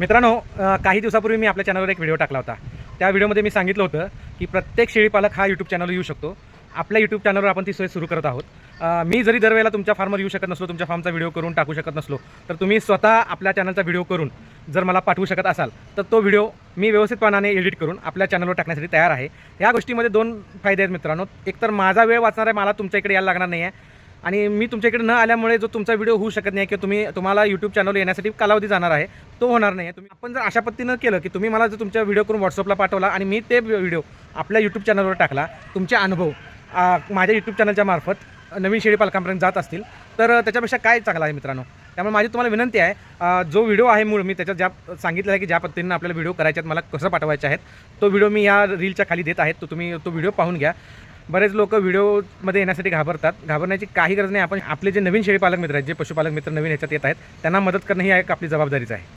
मित्रांनो, काही दिवसापूर्वी मी आपल्या चॅनलवर एक व्हिडिओ टाकला होता. त्या व्हिडिओमध्ये मी सांगितलं होतं की प्रत्येक शेळीपालक हा यूट्यूब चॅनल येऊ शकतो. आपल्या यूट्यूब चॅनलवर आपण ती सोय सुरू करत आहोत. मी जरी दरवेळेला तुमच्या फार्मवर येऊ शकत नसलो, तुमच्या फार्मचा व्हिडिओ करून टाकू शकत नसलो, तर तुम्ही स्वतः आपल्या चॅनलचा व्हिडिओ करून जर मला पाठवू शकत असाल तर तो व्हिडिओ मी व्यवस्थितपणाने एडिट करून आपल्या चॅनलवर टाकण्यासाठी तयार आहे. या गोष्टीमध्ये दोन फायदे आहेत मित्रांनो. एकतर माझा वेळ वाचणार आहे, मला तुमच्या इकडे यायला लागणार नाही आहे, आणि मी तुमच्या इकडे न आल्यामुळे जो तुमचा व्हिडिओ होऊ शकत नाही किंवा तुम्हाला यूट्यूब चॅनल येण्यासाठी कालावधी जाणार आहे तो होणार नाही. आपण जर अशा पद्धतीनं केलं की तुम्ही मला जर तुमचा व्हिडिओ करून व्हॉट्सअपला पाठवला आणि मी ते व्हिडिओ आपल्या यूट्यूब चॅनलवर टाकला, तुमचे अनुभव माझ्या यूट्यूब चॅनलच्या मार्फत नवीन शेळी पालकांपर्यंत जात असतील, तर त्याच्यापेक्षा काय चांगलं आहे मित्रांनो. त्यामुळे माझी तुम्हाला विनंती आहे, जो व्हिडिओ आहे मूळ मी त्याच्यात ज्या सांगितलं आहे की ज्या पद्धतीनं आपल्याला व्हिडिओ करायचे आहेत, मला कसं पाठवायचे आहेत, तो व्हिडिओ मी या रीलच्या खाली देत आहेत. तो तुम्ही तो व्हिडिओ पाहून घ्या. बरेच लोक व्हिडिओमध्ये येण्यासाठी घाबरतात. घाबरण्याची काही गरज नाही. आपण आपले जे नवीन शेळीपालक मित्र आहेत, जे पशुपालक मित्र नवीन ह्याच्यात येत आहेत, त्यांना मदत करणं ही एक आपली जबाबदारीच आहे.